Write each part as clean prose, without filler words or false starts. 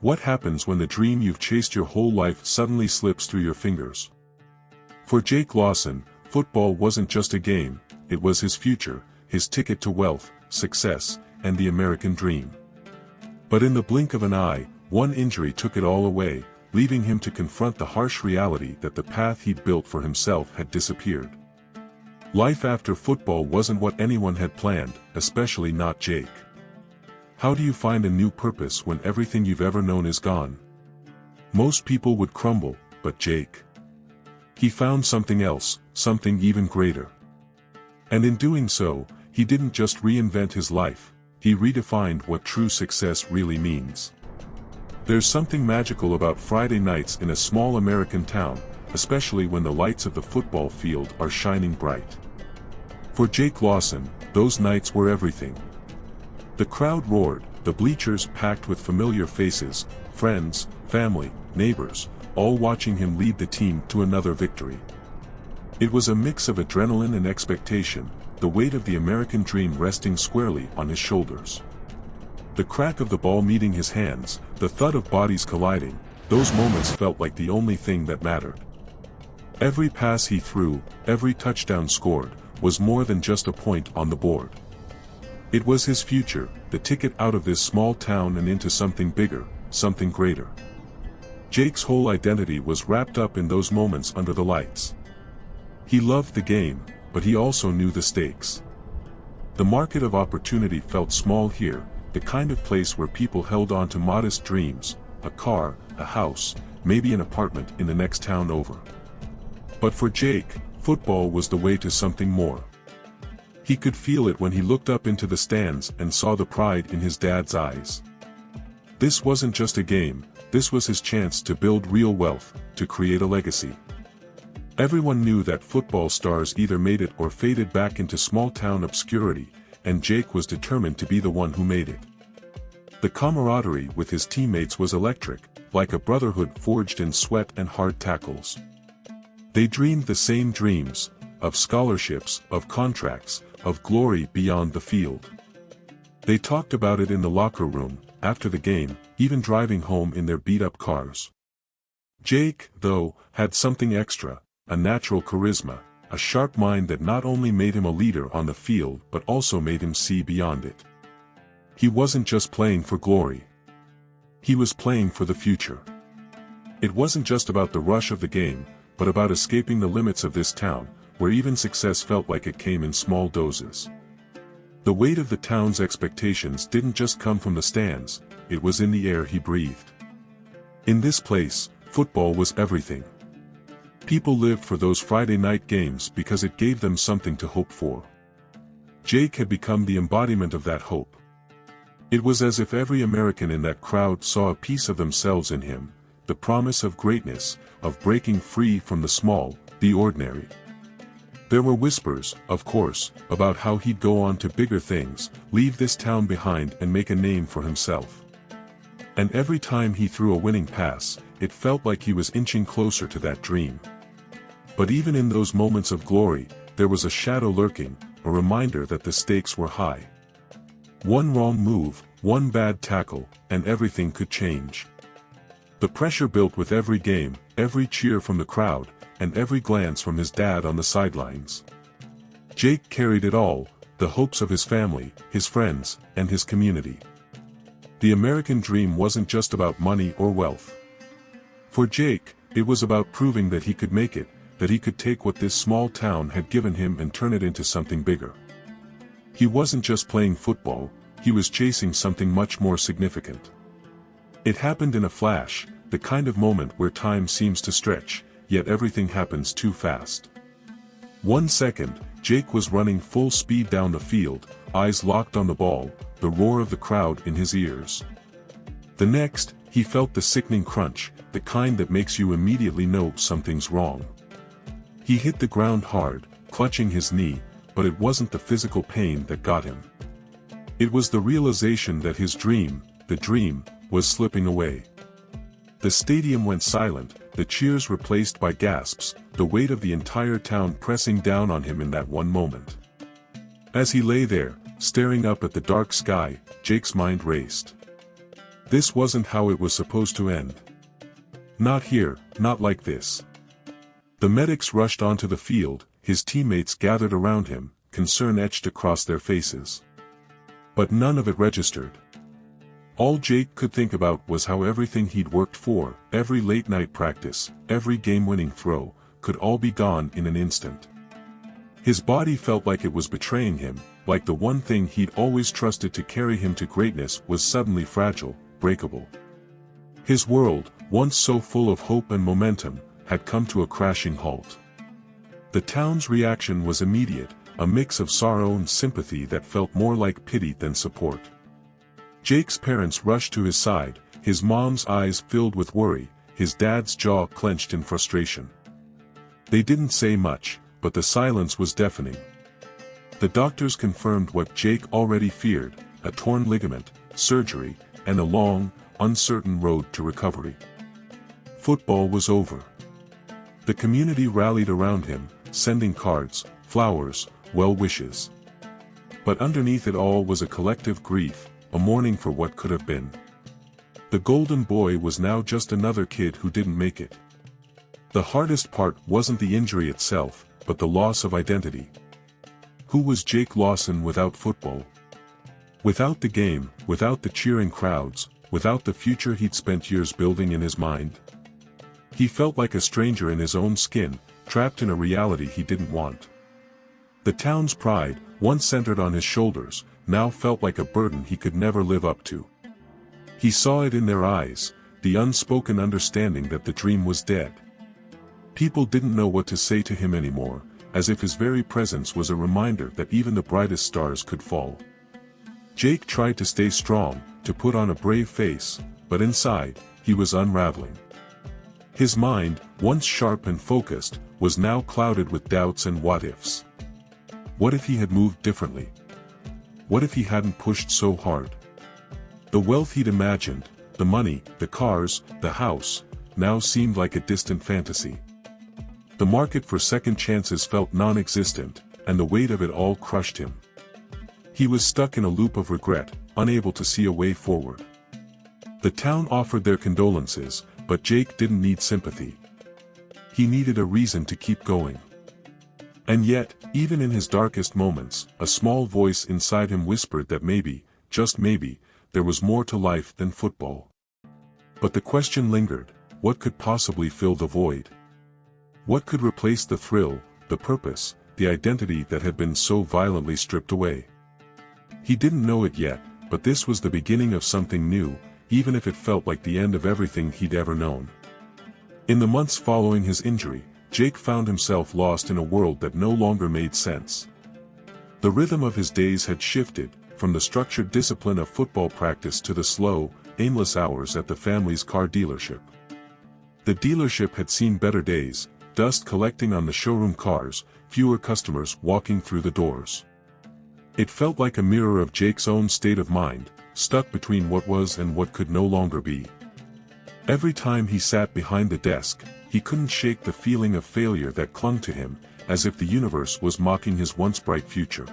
What happens when the dream you've chased your whole life suddenly slips through your fingers? For Jake Lawson, football wasn't just a game, it was his future, his ticket to wealth, success, and the American dream. But in the blink of an eye, one injury took it all away, leaving him to confront the harsh reality that the path he'd built for himself had disappeared. Life after football wasn't what anyone had planned, especially not Jake. How do you find a new purpose when everything you've ever known is gone? Most people would crumble, but Jake. He found something else, something even greater. And in doing so, he didn't just reinvent his life, he redefined what true success really means. There's something magical about Friday nights in a small American town, especially when the lights of the football field are shining bright. For Jake Lawson, those nights were everything. The crowd roared, the bleachers packed with familiar faces, friends, family, neighbors, all watching him lead the team to another victory. It was a mix of adrenaline and expectation, the weight of the American dream resting squarely on his shoulders. The crack of the ball meeting his hands, the thud of bodies colliding, those moments felt like the only thing that mattered. Every pass he threw, every touchdown scored, was more than just a point on the board. It was his future, the ticket out of this small town and into something bigger, something greater. Jake's whole identity was wrapped up in those moments under the lights. He loved the game, but he also knew the stakes. The market of opportunity felt small here, the kind of place where people held on to modest dreams, a car, a house, maybe an apartment in the next town over. But for Jake, football was the way to something more. He could feel it when he looked up into the stands and saw the pride in his dad's eyes. This wasn't just a game, this was his chance to build real wealth, to create a legacy. Everyone knew that football stars either made it or faded back into small-town obscurity, and Jake was determined to be the one who made it. The camaraderie with his teammates was electric, like a brotherhood forged in sweat and hard tackles. They dreamed the same dreams, of scholarships, of contracts, of glory beyond the field. They talked about it in the locker room, after the game, even driving home in their beat-up cars. Jake, though, had something extra, a natural charisma, a sharp mind that not only made him a leader on the field but also made him see beyond it. He wasn't just playing for glory. He was playing for the future. It wasn't just about the rush of the game, but about escaping the limits of this town, where even success felt like it came in small doses. The weight of the town's expectations didn't just come from the stands, it was in the air he breathed. In this place, football was everything. People lived for those Friday night games because it gave them something to hope for. Jake had become the embodiment of that hope. It was as if every American in that crowd saw a piece of themselves in him, the promise of greatness, of breaking free from the small, the ordinary. There were whispers, of course, about how he'd go on to bigger things, leave this town behind and make a name for himself. And every time he threw a winning pass, it felt like he was inching closer to that dream. But even in those moments of glory, there was a shadow lurking, a reminder that the stakes were high. One wrong move, one bad tackle, and everything could change. The pressure built with every game, every cheer from the crowd, and every glance from his dad on the sidelines. Jake carried it all, the hopes of his family, his friends, and his community. The American dream wasn't just about money or wealth. For Jake, it was about proving that he could make it, that he could take what this small town had given him and turn it into something bigger. He wasn't just playing football, he was chasing something much more significant. It happened in a flash, the kind of moment where time seems to stretch, yet everything happens too fast. 1 second, Jake was running full speed down the field, eyes locked on the ball, the roar of the crowd in his ears. The next, he felt the sickening crunch, the kind that makes you immediately know something's wrong. He hit the ground hard, clutching his knee, but it wasn't the physical pain that got him. It was the realization that his dream, the dream, was slipping away. The stadium went silent, the cheers replaced by gasps, the weight of the entire town pressing down on him in that one moment. As he lay there, staring up at the dark sky, Jake's mind raced. This wasn't how it was supposed to end. Not here, not like this. The medics rushed onto the field, his teammates gathered around him, concern etched across their faces. But none of it registered. All Jake could think about was how everything he'd worked for, every late-night practice, every game-winning throw, could all be gone in an instant. His body felt like it was betraying him, like the one thing he'd always trusted to carry him to greatness was suddenly fragile, breakable. His world, once so full of hope and momentum, had come to a crashing halt. The town's reaction was immediate, a mix of sorrow and sympathy that felt more like pity than support. Jake's parents rushed to his side, his mom's eyes filled with worry, his dad's jaw clenched in frustration. They didn't say much, but the silence was deafening. The doctors confirmed what Jake already feared, a torn ligament, surgery, and a long, uncertain road to recovery. Football was over. The community rallied around him, sending cards, flowers, well wishes. But underneath it all was a collective grief, a mourning for what could have been. The golden boy was now just another kid who didn't make it. The hardest part wasn't the injury itself, but the loss of identity. Who was Jake Lawson without football? Without the game, without the cheering crowds, without the future he'd spent years building in his mind? He felt like a stranger in his own skin, trapped in a reality he didn't want. The town's pride, once centered on his shoulders, now felt like a burden he could never live up to. He saw it in their eyes, the unspoken understanding that the dream was dead. People didn't know what to say to him anymore, as if his very presence was a reminder that even the brightest stars could fall. Jake tried to stay strong, to put on a brave face, but inside, he was unraveling. His mind, once sharp and focused, was now clouded with doubts and what-ifs. What if he had moved differently? What if he hadn't pushed so hard? The wealth he'd imagined, the money, the cars, the house, now seemed like a distant fantasy. The market for second chances felt non-existent, and the weight of it all crushed him. He was stuck in a loop of regret, unable to see a way forward. The town offered their condolences, but Jake didn't need sympathy. He needed a reason to keep going. And yet, even in his darkest moments, a small voice inside him whispered that maybe, just maybe, there was more to life than football. But the question lingered: what could possibly fill the void? What could replace the thrill, the purpose, the identity that had been so violently stripped away? He didn't know it yet, but this was the beginning of something new, even if it felt like the end of everything he'd ever known. In the months following his injury, Jake found himself lost in a world that no longer made sense. The rhythm of his days had shifted, from the structured discipline of football practice to the slow, aimless hours at the family's car dealership. The dealership had seen better days, dust collecting on the showroom cars, fewer customers walking through the doors. It felt like a mirror of Jake's own state of mind, stuck between what was and what could no longer be. Every time he sat behind the desk, he couldn't shake the feeling of failure that clung to him, as if the universe was mocking his once bright future.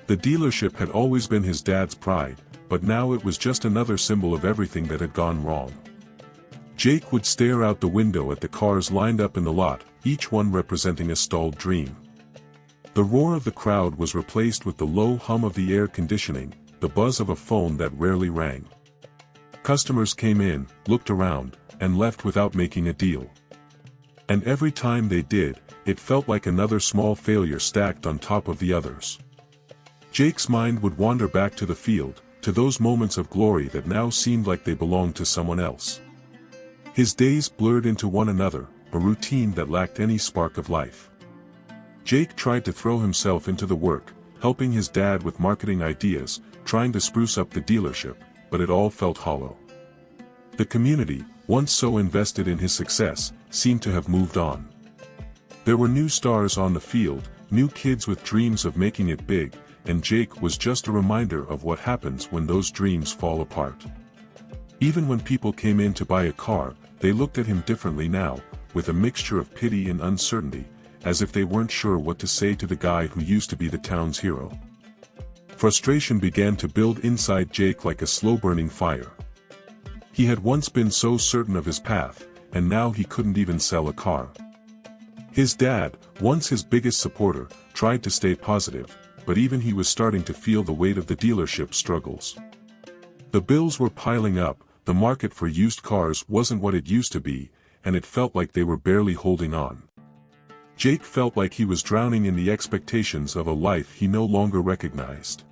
The dealership had always been his dad's pride, but now it was just another symbol of everything that had gone wrong. Jake would stare out the window at the cars lined up in the lot, each one representing a stalled dream. The roar of the crowd was replaced with the low hum of the air conditioning, the buzz of a phone that rarely rang. Customers came in, looked around, and left without making a deal. And every time they did, it felt like another small failure stacked on top of the others. Jake's mind would wander back to the field, to those moments of glory that now seemed like they belonged to someone else. His days blurred into one another, a routine that lacked any spark of life. Jake tried to throw himself into the work, helping his dad with marketing ideas, trying to spruce up the dealership, but it all felt hollow. The community, once so invested in his success, seemed to have moved on. There were new stars on the field, new kids with dreams of making it big, and Jake was just a reminder of what happens when those dreams fall apart. Even when people came in to buy a car, they looked at him differently now, with a mixture of pity and uncertainty, as if they weren't sure what to say to the guy who used to be the town's hero. Frustration began to build inside Jake like a slow-burning fire. He had once been so certain of his path, and now he couldn't even sell a car. His dad, once his biggest supporter, tried to stay positive, but even he was starting to feel the weight of the dealership struggles. The bills were piling up, the market for used cars wasn't what it used to be, and it felt like they were barely holding on. Jake felt like he was drowning in the expectations of a life he no longer recognized.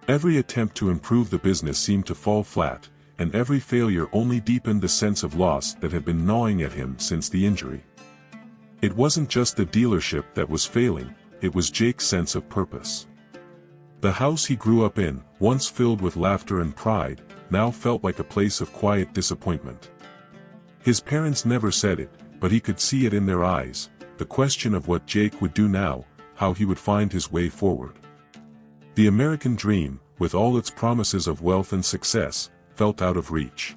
Every attempt to improve the business seemed to fall flat, and every failure only deepened the sense of loss that had been gnawing at him since the injury. It wasn't just the dealership that was failing, it was Jake's sense of purpose. The house he grew up in, once filled with laughter and pride, now felt like a place of quiet disappointment. His parents never said it, but he could see it in their eyes, the question of what Jake would do now, how he would find his way forward. The American dream, with all its promises of wealth and success, felt out of reach.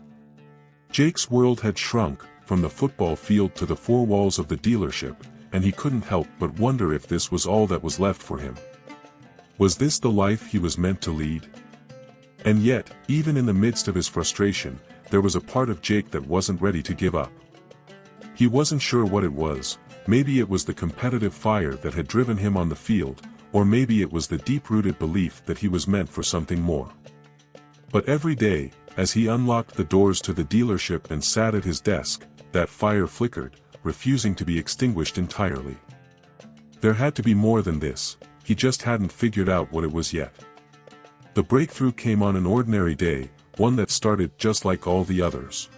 Jake's world had shrunk, from the football field to the four walls of the dealership, and he couldn't help but wonder if this was all that was left for him. Was this the life he was meant to lead? And yet, even in the midst of his frustration, there was a part of Jake that wasn't ready to give up. He wasn't sure what it was. Maybe it was the competitive fire that had driven him on the field, or maybe it was the deep-rooted belief that he was meant for something more. But every day, as he unlocked the doors to the dealership and sat at his desk, that fire flickered, refusing to be extinguished entirely. There had to be more than this, he just hadn't figured out what it was yet. The breakthrough came on an ordinary day, one that started just like all the others.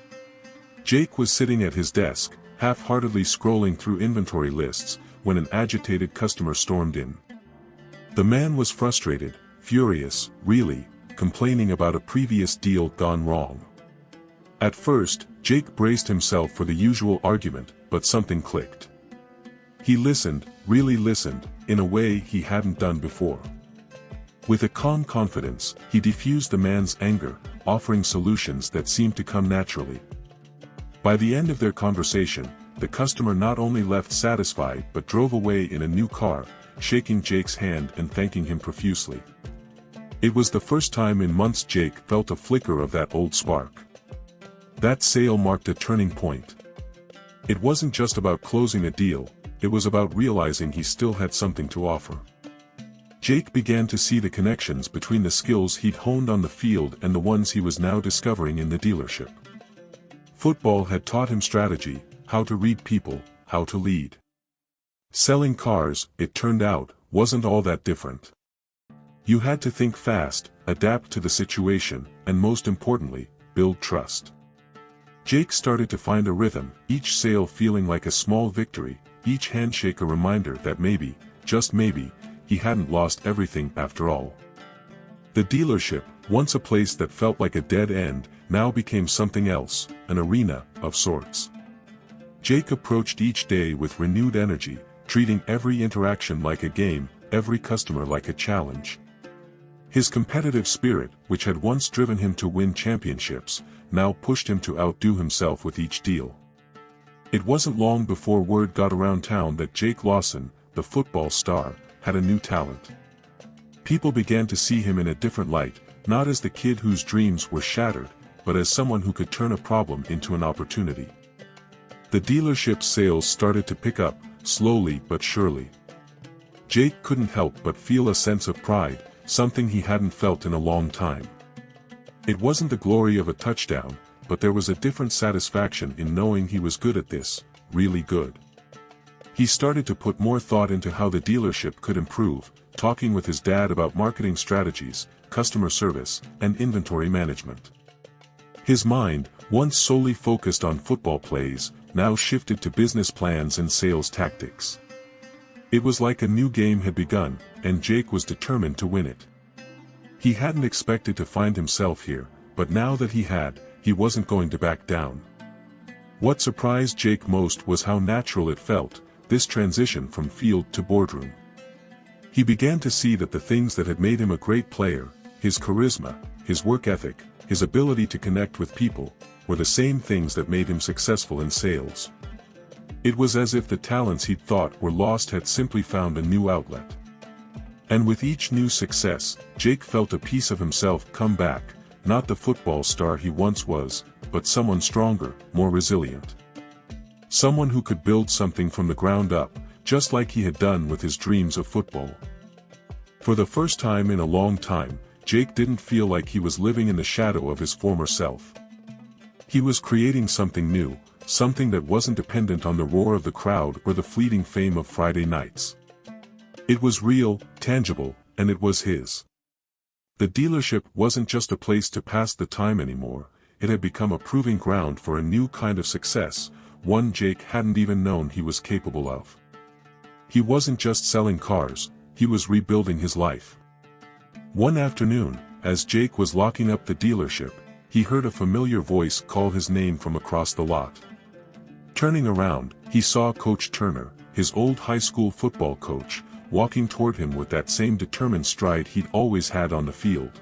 Jake was sitting at his desk, half-heartedly scrolling through inventory lists, when an agitated customer stormed in. The man was frustrated, furious, really, complaining about a previous deal gone wrong. At first, Jake braced himself for the usual argument, but something clicked. He listened, really listened, in a way he hadn't done before. With a calm confidence, he diffused the man's anger, offering solutions that seemed to come naturally. By the end of their conversation, the customer not only left satisfied but drove away in a new car, shaking Jake's hand and thanking him profusely. It was the first time in months Jake felt a flicker of that old spark. That sale marked a turning point. It wasn't just about closing a deal, it was about realizing he still had something to offer. Jake began to see the connections between the skills he'd honed on the field and the ones he was now discovering in the dealership. Football had taught him strategy, how to read people, how to lead. Selling cars, it turned out, wasn't all that different. You had to think fast, adapt to the situation, and most importantly, build trust. Jake started to find a rhythm, each sale feeling like a small victory, each handshake a reminder that maybe, just maybe, he hadn't lost everything after all. The dealership, once a place that felt like a dead end, now became something else, an arena, of sorts. Jake approached each day with renewed energy, treating every interaction like a game, every customer like a challenge. His competitive spirit, which had once driven him to win championships, now pushed him to outdo himself with each deal. It wasn't long before word got around town that Jake Lawson, the football star, had a new talent. People began to see him in a different light, not as the kid whose dreams were shattered, but as someone who could turn a problem into an opportunity. The dealership's sales started to pick up, slowly but surely. Jake couldn't help but feel a sense of pride, something he hadn't felt in a long time. It wasn't the glory of a touchdown, but there was a different satisfaction in knowing he was good at this, really good. He started to put more thought into how the dealership could improve, talking with his dad about marketing strategies, customer service, and inventory management. His mind, once solely focused on football plays, now shifted to business plans and sales tactics. It was like a new game had begun, and Jake was determined to win it. He hadn't expected to find himself here, but now that he had, he wasn't going to back down. What surprised Jake most was how natural it felt, this transition from field to boardroom. He began to see that the things that had made him a great player, his charisma, his work ethic, his ability to connect with people, were the same things that made him successful in sales. It was as if the talents he'd thought were lost had simply found a new outlet. And with each new success, Jake felt a piece of himself come back, not the football star he once was, but someone stronger, more resilient. Someone who could build something from the ground up, just like he had done with his dreams of football. For the first time in a long time, Jake didn't feel like he was living in the shadow of his former self. He was creating something new, something that wasn't dependent on the roar of the crowd or the fleeting fame of Friday nights. It was real, tangible, and it was his. The dealership wasn't just a place to pass the time anymore, it had become a proving ground for a new kind of success, one Jake hadn't even known he was capable of. He wasn't just selling cars, he was rebuilding his life. One afternoon, as Jake was locking up the dealership, he heard a familiar voice call his name from across the lot. Turning around, he saw Coach Turner, his old high school football coach, walking toward him with that same determined stride he'd always had on the field.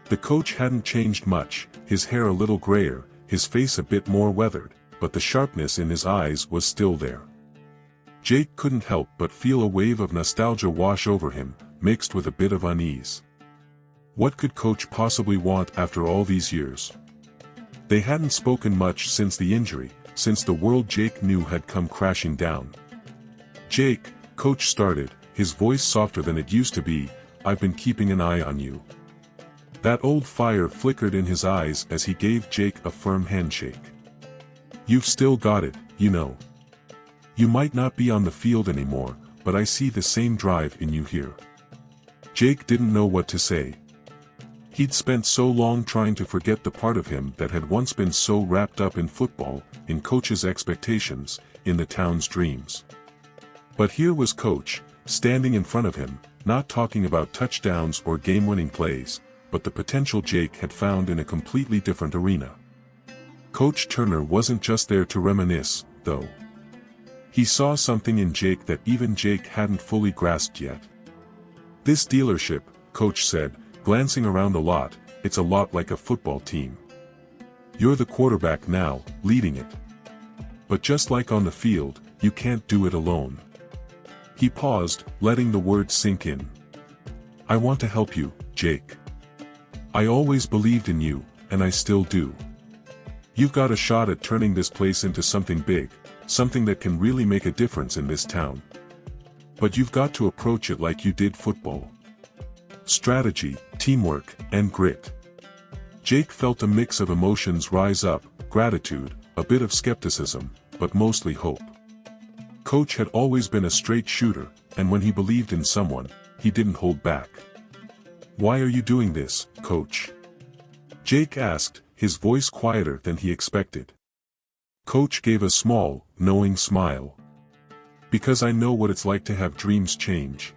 The coach hadn't changed much, his hair a little grayer, his face a bit more weathered, but the sharpness in his eyes was still there. Jake couldn't help but feel a wave of nostalgia wash over him, mixed with a bit of unease. What could Coach possibly want after all these years? They hadn't spoken much since the injury, since the world Jake knew had come crashing down. "Jake," Coach started, his voice softer than it used to be, "I've been keeping an eye on you." That old fire flickered in his eyes as he gave Jake a firm handshake. "You've still got it, you know. You might not be on the field anymore, but I see the same drive in you here." Jake didn't know what to say. He'd spent so long trying to forget the part of him that had once been so wrapped up in football, in Coach's expectations, in the town's dreams. But here was Coach, standing in front of him, not talking about touchdowns or game-winning plays, but the potential Jake had found in a completely different arena. Coach Turner wasn't just there to reminisce, though. He saw something in Jake that even Jake hadn't fully grasped yet. "This dealership," Coach said, glancing around the lot, "it's a lot like a football team. You're the quarterback now, leading it. But just like on the field, you can't do it alone." He paused, letting the words sink in. "I want to help you, Jake. I always believed in you, and I still do. You've got a shot at turning this place into something big, something that can really make a difference in this town. But you've got to approach it like you did football. Strategy, teamwork, and grit." Jake felt a mix of emotions rise up, gratitude, a bit of skepticism, but mostly hope. Coach had always been a straight shooter, and when he believed in someone, he didn't hold back. "Why are you doing this, Coach?" Jake asked, his voice quieter than he expected. Coach gave a small, knowing smile. "Because I know what it's like to have dreams change.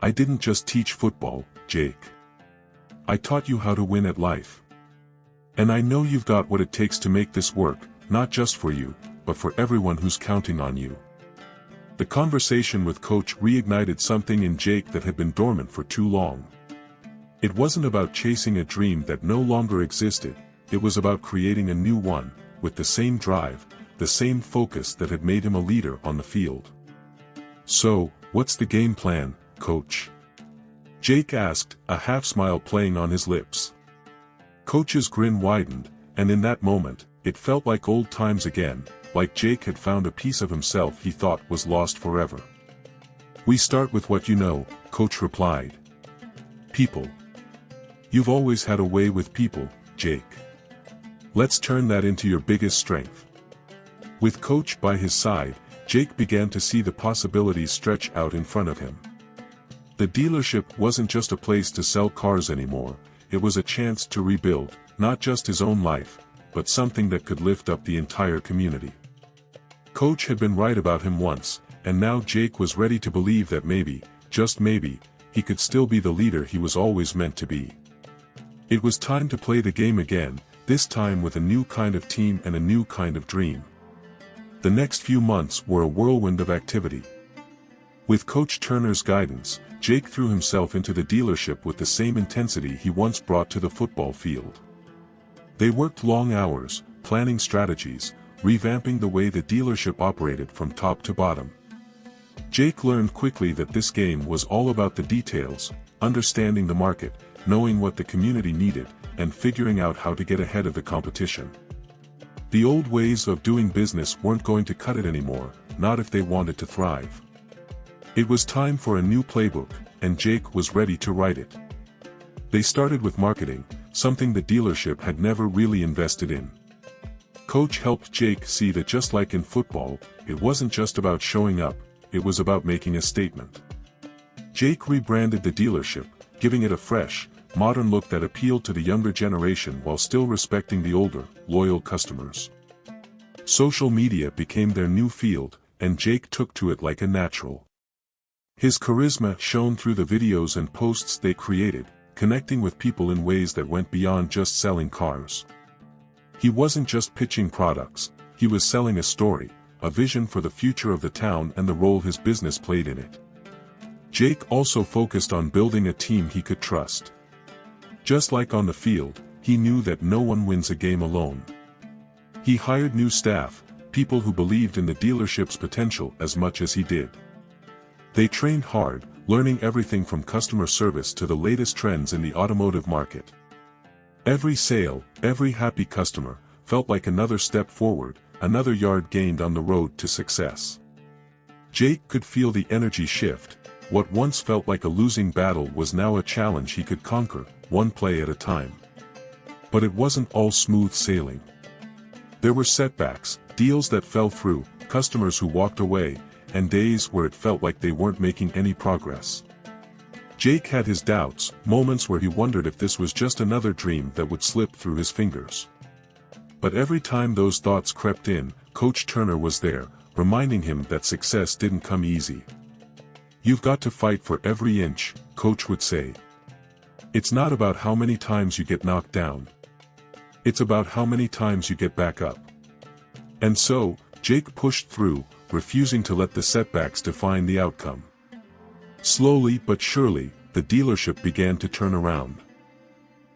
I didn't just teach football, Jake. I taught you how to win at life. And I know you've got what it takes to make this work, not just for you, but for everyone who's counting on you." The conversation with Coach reignited something in Jake that had been dormant for too long. It wasn't about chasing a dream that no longer existed, it was about creating a new one, with the same drive, the same focus that had made him a leader on the field. "So, what's the game plan, Coach?" Jake asked, a half-smile playing on his lips. Coach's grin widened, and in that moment, it felt like old times again, like Jake had found a piece of himself he thought was lost forever. "We start with what you know," Coach replied. "People. You've always had a way with people, Jake. Let's turn that into your biggest strength." With Coach by his side, Jake began to see the possibilities stretch out in front of him. The dealership wasn't just a place to sell cars anymore, it was a chance to rebuild, not just his own life, but something that could lift up the entire community. Coach had been right about him once, and now Jake was ready to believe that maybe, just maybe, he could still be the leader he was always meant to be. It was time to play the game again, this time with a new kind of team and a new kind of dream. The next few months were a whirlwind of activity. With Coach Turner's guidance, Jake threw himself into the dealership with the same intensity he once brought to the football field. They worked long hours, planning strategies, revamping the way the dealership operated from top to bottom. Jake learned quickly that this game was all about the details, understanding the market, knowing what the community needed, and figuring out how to get ahead of the competition. The old ways of doing business weren't going to cut it anymore, not if they wanted to thrive. It was time for a new playbook, and Jake was ready to write it. They started with marketing, something the dealership had never really invested in. Coach helped Jake see that just like in football, it wasn't just about showing up, it was about making a statement. Jake rebranded the dealership, giving it a fresh, modern look that appealed to the younger generation while still respecting the older, loyal customers. Social media became their new field, and Jake took to it like a natural. His charisma shone through the videos and posts they created, connecting with people in ways that went beyond just selling cars. He wasn't just pitching products, he was selling a story, a vision for the future of the town and the role his business played in it. Jake also focused on building a team he could trust. Just like on the field, he knew that no one wins a game alone. He hired new staff, people who believed in the dealership's potential as much as he did. They trained hard, learning everything from customer service to the latest trends in the automotive market. Every sale, every happy customer, felt like another step forward, another yard gained on the road to success. Jake could feel the energy shift. What once felt like a losing battle was now a challenge he could conquer, one play at a time. But it wasn't all smooth sailing. There were setbacks, deals that fell through, customers who walked away, and days where it felt like they weren't making any progress. Jake had his doubts, moments where he wondered if this was just another dream that would slip through his fingers. But every time those thoughts crept in, Coach Turner was there, reminding him that success didn't come easy. "You've got to fight for every inch," Coach would say. "It's not about how many times you get knocked down. It's about how many times you get back up." And so, Jake pushed through, refusing to let the setbacks define the outcome. Slowly but surely, the dealership began to turn around.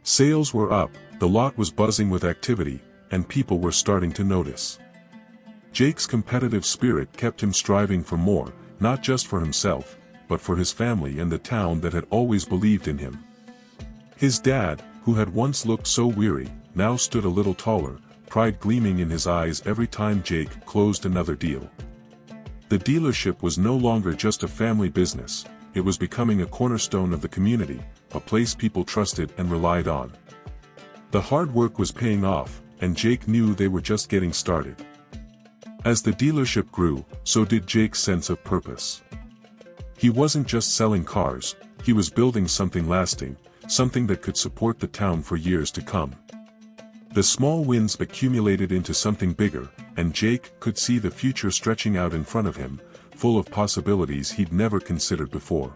Sales were up, the lot was buzzing with activity, and people were starting to notice. Jake's competitive spirit kept him striving for more, not just for himself, but for his family and the town that had always believed in him. His dad, who had once looked so weary, now stood a little taller, pride gleaming in his eyes every time Jake closed another deal. The dealership was no longer just a family business, it was becoming a cornerstone of the community, a place people trusted and relied on. The hard work was paying off, and Jake knew they were just getting started. As the dealership grew, so did Jake's sense of purpose. He wasn't just selling cars, he was building something lasting, something that could support the town for years to come. The small wins accumulated into something bigger, and Jake could see the future stretching out in front of him, full of possibilities he'd never considered before.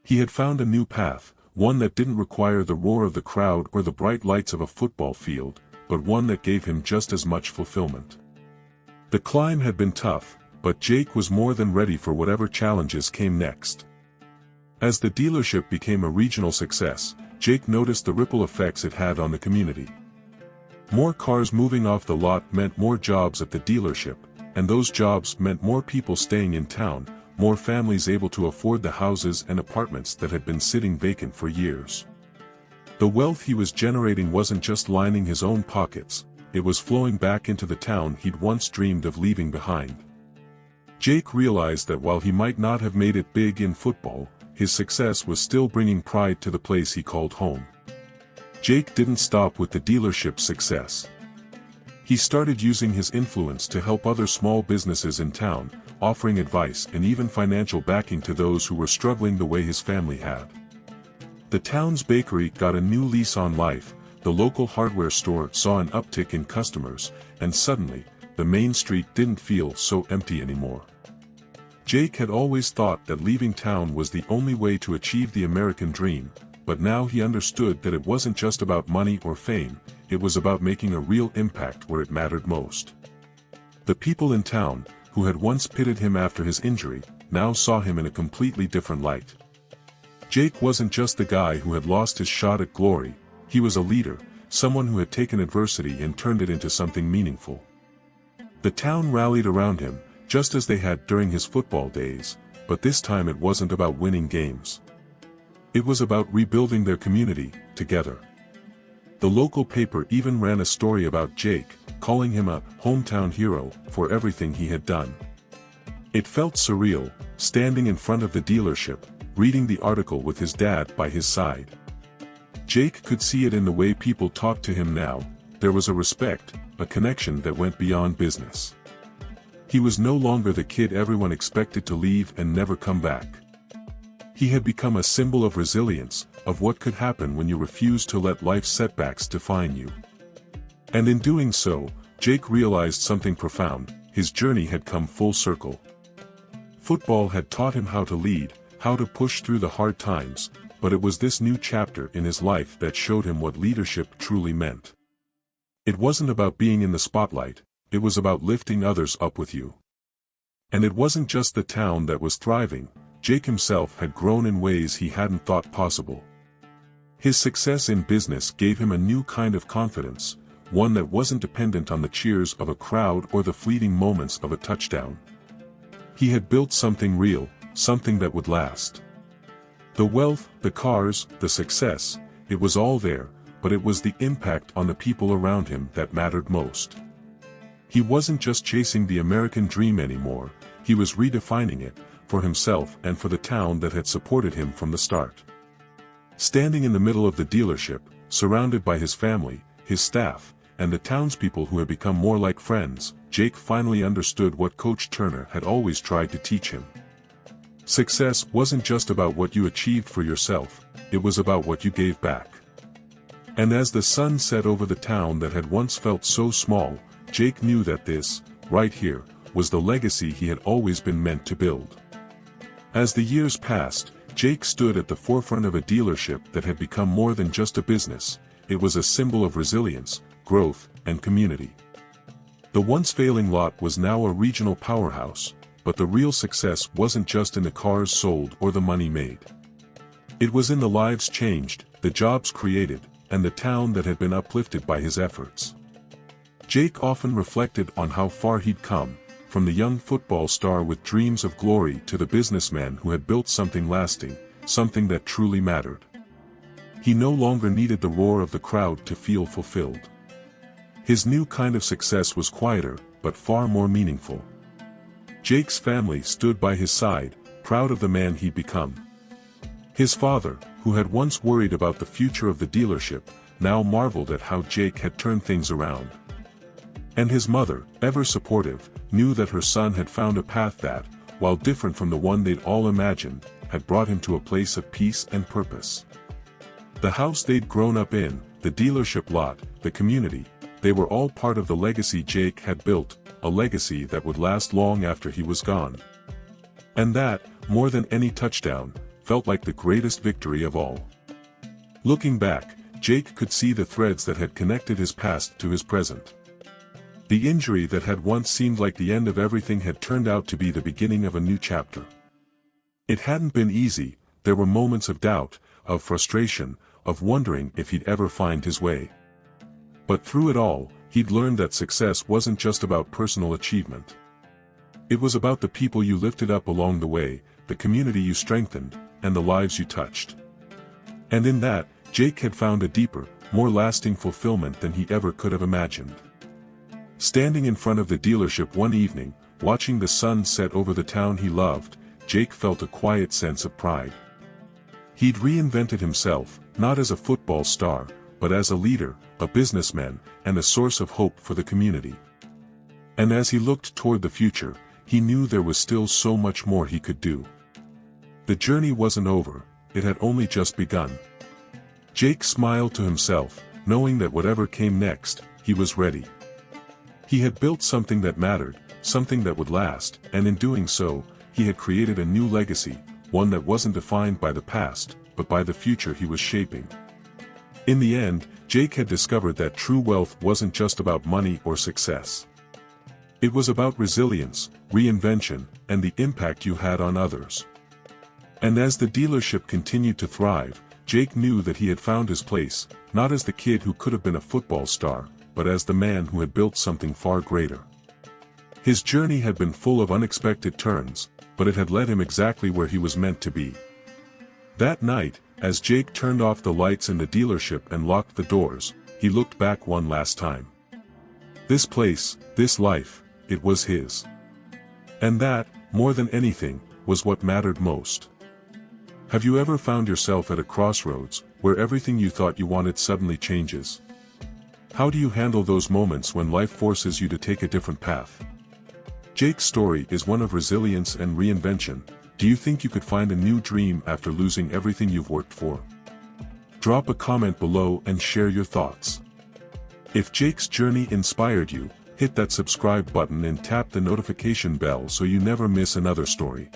He had found a new path, one that didn't require the roar of the crowd or the bright lights of a football field, but one that gave him just as much fulfillment. The climb had been tough, but Jake was more than ready for whatever challenges came next. As the dealership became a regional success, Jake noticed the ripple effects it had on the community. More cars moving off the lot meant more jobs at the dealership, and those jobs meant more people staying in town, more families able to afford the houses and apartments that had been sitting vacant for years. The wealth he was generating wasn't just lining his own pockets, it was flowing back into the town he'd once dreamed of leaving behind. Jake realized that while he might not have made it big in football, his success was still bringing pride to the place he called home. Jake didn't stop with the dealership's success. He started using his influence to help other small businesses in town, offering advice and even financial backing to those who were struggling the way his family had. The town's bakery got a new lease on life, the local hardware store saw an uptick in customers, and suddenly, the main street didn't feel so empty anymore. Jake had always thought that leaving town was the only way to achieve the American dream, but now he understood that it wasn't just about money or fame, it was about making a real impact where it mattered most. The people in town, who had once pitted him after his injury, now saw him in a completely different light. Jake wasn't just the guy who had lost his shot at glory, he was a leader, someone who had taken adversity and turned it into something meaningful. The town rallied around him, just as they had during his football days, but this time it wasn't about winning games. It was about rebuilding their community, together. The local paper even ran a story about Jake, calling him a hometown hero for everything he had done. It felt surreal, standing in front of the dealership, reading the article with his dad by his side. Jake could see it in the way people talked to him now. There was a respect, a connection that went beyond business. He was no longer the kid everyone expected to leave and never come back. He had become a symbol of resilience, of what could happen when you refuse to let life's setbacks define you. And in doing so, Jake realized something profound: his journey had come full circle. Football had taught him how to lead, how to push through the hard times, but it was this new chapter in his life that showed him what leadership truly meant. It wasn't about being in the spotlight, it was about lifting others up with you. And it wasn't just the town that was thriving. Jake himself had grown in ways he hadn't thought possible. His success in business gave him a new kind of confidence, one that wasn't dependent on the cheers of a crowd or the fleeting moments of a touchdown. He had built something real, something that would last. The wealth, the cars, the success, it was all there, but it was the impact on the people around him that mattered most. He wasn't just chasing the American dream anymore, he was redefining it, for himself and for the town that had supported him from the start. Standing in the middle of the dealership, surrounded by his family, his staff, and the townspeople who had become more like friends, Jake finally understood what Coach Turner had always tried to teach him. Success wasn't just about what you achieved for yourself, it was about what you gave back. And as the sun set over the town that had once felt so small, Jake knew that this, right here, was the legacy he had always been meant to build. As the years passed, Jake stood at the forefront of a dealership that had become more than just a business. It was a symbol of resilience, growth, and community. The once failing lot was now a regional powerhouse, but the real success wasn't just in the cars sold or the money made. It was in the lives changed, the jobs created, and the town that had been uplifted by his efforts. Jake often reflected on how far he'd come, from the young football star with dreams of glory to the businessman who had built something lasting, something that truly mattered. He no longer needed the roar of the crowd to feel fulfilled. His new kind of success was quieter, but far more meaningful. Jake's family stood by his side, proud of the man he'd become. His father, who had once worried about the future of the dealership, now marveled at how Jake had turned things around. And his mother, ever supportive, knew that her son had found a path that, while different from the one they'd all imagined, had brought him to a place of peace and purpose. The house they'd grown up in, the dealership lot, the community, they were all part of the legacy Jake had built, a legacy that would last long after he was gone. And that, more than any touchdown, felt like the greatest victory of all. Looking back, Jake could see the threads that had connected his past to his present. The injury that had once seemed like the end of everything had turned out to be the beginning of a new chapter. It hadn't been easy, there were moments of doubt, of frustration, of wondering if he'd ever find his way. But through it all, he'd learned that success wasn't just about personal achievement. It was about the people you lifted up along the way, the community you strengthened, and the lives you touched. And in that, Jake had found a deeper, more lasting fulfillment than he ever could have imagined. Standing in front of the dealership one evening, watching the sun set over the town he loved, Jake felt a quiet sense of pride. He'd reinvented himself, not as a football star, but as a leader, a businessman, and a source of hope for the community. And as he looked toward the future, he knew there was still so much more he could do. The journey wasn't over, it had only just begun. Jake smiled to himself, knowing that whatever came next, he was ready. He had built something that mattered, something that would last, and in doing so, he had created a new legacy, one that wasn't defined by the past, but by the future he was shaping. In the end, Jake had discovered that true wealth wasn't just about money or success. It was about resilience, reinvention, and the impact you had on others. And as the dealership continued to thrive, Jake knew that he had found his place, not as the kid who could have been a football star, but as the man who had built something far greater. His journey had been full of unexpected turns, but it had led him exactly where he was meant to be. That night, as Jake turned off the lights in the dealership and locked the doors, he he looked back one last time. This place, this life, it was his. And that, more than anything, was what mattered most. Have you ever found yourself at a crossroads, where everything you thought you wanted suddenly changes? How do you handle those moments when life forces you to take a different path? Jake's story is one of resilience and reinvention. Do you think you could find a new dream after losing everything you've worked for? Drop a comment below and share your thoughts. If Jake's journey inspired you, hit that subscribe button and tap the notification bell so you never miss another story.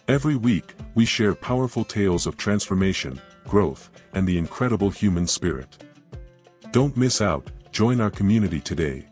Every week, we share powerful tales of transformation, growth, and the incredible human spirit. Don't miss out, join our community today.